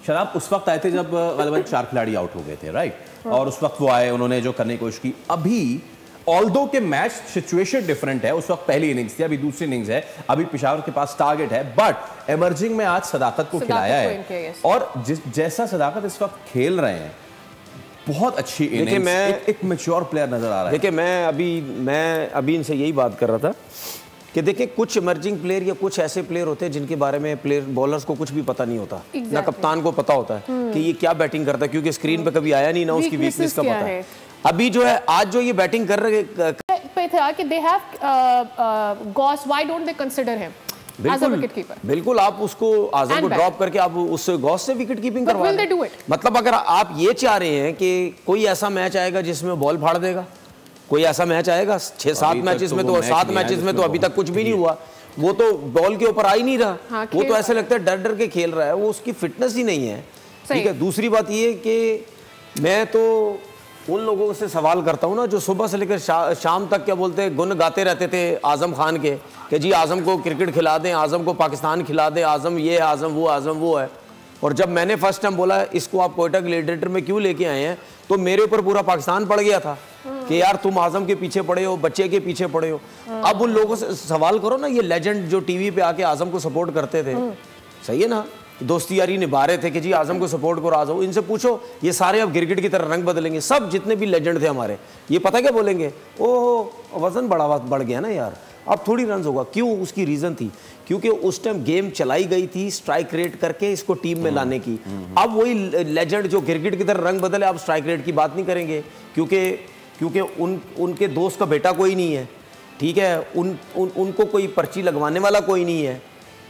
शराब उस वक्त आए थे जब गालिबन 4 खिलाड़ी आउट हो गए थे, राइट? और उस वक्त वो आए, उन्होंने जो करने की कोशिश की। अभी ऑल्दो के मैच सिचुएशन डिफरेंट है, उस वक्त पहली इनिंग्स थी, अभी दूसरी इनिंग्स है, अभी पेशावर के पास टारगेट है, बट इमर्जिंग में आज सदाकत को खिलाया है। और जैसा सदाकत इस वक्त खेल रहे हैं, बहुत अच्छी इनिंग्स, एक मैच्योर प्लेयर नजर आ रहा है। देखिए मैं अभी इनसे यही बात कर रहा था कि देखिए कुछ इमर्जिंग प्लेयर या कुछ ऐसे प्लेयर होते हैं जिनके बारे में प्लेयर बॉलर्स को कुछ भी पता नहीं होता, ना कप्तान को पता होता है कि ये क्या बैटिंग करता है, क्योंकि स्क्रीन पे कभी आया नहीं, ना उसकी वीकनेस का पता है। अभी जो है आज जो ये बैटिंग कर रहे पे था कि they have guts, why don't they consider him as a wicket keeper? बिल्कुल, आप उसको आजम को ड्रॉप करके आप उस गॉस से विकेट कीपिंग करवा रहे हैं। मतलब अगर आप ये चाह रहे हैं कि कोई ऐसा मैच आएगा जिसमें बॉल फाड़ देगा, कोई ऐसा मैच आएगा 6-7 मैचेस में, तो 7 मैचेस में तो अभी तक कुछ भी नहीं हुआ, वो तो बॉल के ऊपर आ ही नहीं रहा, वो तो ऐसे लगता है डर डर के खेल रहा है, वो उसकी फिटनेस ही नहीं है। ठीक है, दूसरी बात ये कि मैं तो उन लोगों से सवाल करता हूँ ना जो सुबह से लेकर शाम तक क्या बोलते हैं, गुन गाते रहते थे आजम खान के कि जी आजम को क्रिकेट खिला दें, आजम को पाकिस्तान खिला दें, आजम ये है, आजम वो है। और जब मैंने फर्स्ट टाइम बोला इसको आप कोयटा ग्लैडिएटर में क्यों लेके आए हैं, तो मेरे ऊपर पूरा पाकिस्तान पड़ गया था कि यार तुम आजम के पीछे पड़े हो, बच्चे के पीछे पड़े हो। अब उन लोगों से सवाल करो ना, ये लेजेंड जो टीवी पे आके आजम को सपोर्ट करते थे, सही है ना, दोस्ती यारी निभा रहे थे कि जी आजम को सपोर्ट करो, आ जाओ, इनसे पूछो ये सारे अब गिरगिट की तरह रंग बदलेंगे, सब जितने भी लेजेंड थे हमारे, ये पता क्या बोलेंगे, ओह वजन बढ़ गया ना यार, अब थोड़ी रन होगा। क्यों? उसकी रीजन थी क्योंकि उस टाइम गेम चलाई गई थी स्ट्राइक रेट करके इसको टीम में लाने की। अब वही लेजेंड जो गिरगिट की तरह रंग बदले, अब स्ट्राइक रेट की बात नहीं करेंगे क्योंकि उनके दोस्त का बेटा कोई नहीं है, ठीक है, उनको कोई पर्ची लगवाने वाला कोई नहीं है,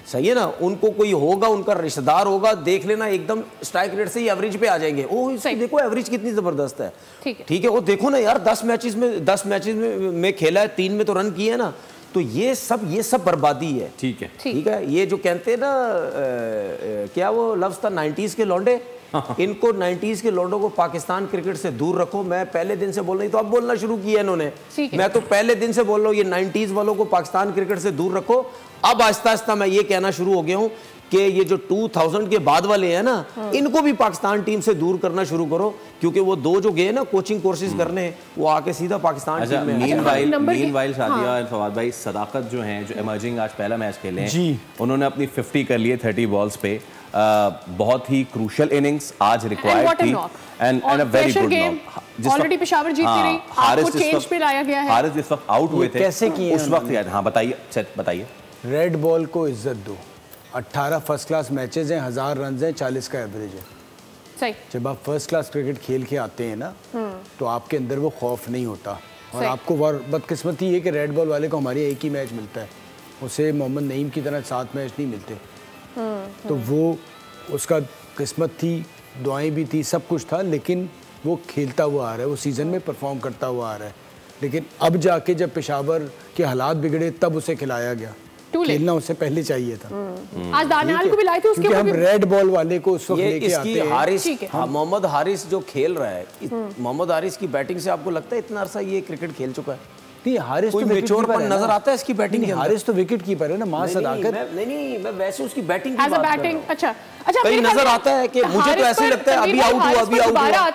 सही है ना, उनको कोई होगा, उनका रिश्तेदार होगा, देख लेना एकदम स्ट्राइक रेट से ही एवरेज पे आ जाएंगे। ओह देखो एवरेज कितनी जबरदस्त है, ठीक है, वो देखो ना यार 10 मैचेस में खेला है, 3 में तो रन किए है ना, तो ये सब बर्बादी है। ठीक है, ये जो कहते हैं ना क्या वो लफ्ज था 90s के लौंडे, इनको 90s के लौंडों को पाकिस्तान क्रिकेट से दूर रखो। मैं पहले दिन से बोल रही, तो अब बोलना शुरू किया इन्होंने, मैं तो पहले दिन से बोल रहा हूँ ये 90s वालों को पाकिस्तान क्रिकेट से दूर रखो। अब आहिस्ता आहिस्ता मैं ये कहना शुरू हो गया हूँ कि ये जो 2000 के बाद वाले हैं ना, इनको भी पाकिस्तान टीम से दूर करना शुरू करो, क्योंकि वो दो जो गए ना कोचिंग कोर्सेज करने, वो आके सीधा पाकिस्तान टीम में। मीनवाइल शादिया और फवाद भाई, सदाकत जो हैं, जो इमर्जिंग आज पहला मैच खेले हैं, उन्होंने अपनी 50 कर लिए 30 बॉल्स पे, बहुत ही क्रूशियल इनिंग्स आज रिक्वायर्ड थी and a very good knock. Already Peshawar जीतती रही, आपको चेंज पे लाया गया है। हारिस जिस वक्त आउट हुए थे कैसे किए उस वक्त, हाँ बताइए। रेड बॉल को इज्जत दो, 18 फर्स्ट क्लास मैचेस हैं, 1000 रन हैं, 40 का एवरेज है। सही। जब आप फर्स्ट क्लास क्रिकेट खेल के आते हैं ना, तो आपके अंदर वो खौफ नहीं होता। और आपको बदकिस्मती है कि रेड बॉल वाले को हमारे एक ही मैच मिलता है, उसे मोहम्मद नईम की तरह 7 मैच नहीं मिलते। तो वो उसका किस्मत थी, दुआएं भी थी, सब कुछ था, लेकिन वो खेलता हुआ आ रहा है, वो सीज़न में परफॉर्म करता हुआ आ रहा है। लेकिन अब जाके जब पेशावर के हालात बिगड़े तब उसे खिलाया गया, खेलना उससे पहले चाहिए था। आज दानियाल को भी लाए थे उसके, हम रेड बॉल वाले को उस वक्त लेके आते हैं। हारिस, मोहम्मद हारिस जो खेल रहा है, मोहम्मद हारिस की बैटिंग से आपको लगता है इतना अरसा ये क्रिकेट खेल चुका है? हारिस कोई मैच्योरपन नजर आता है इसकी बैटिंग के? हारिस तो विकेट कीपर है ना, मां सदाकत। नहीं, मैं वैसे उसकी बैटिंग की बात कर रहा हूं। अच्छा कहीं नजर आता है कि मुझे तो ऐसे लगता है अभी आउट हुआ।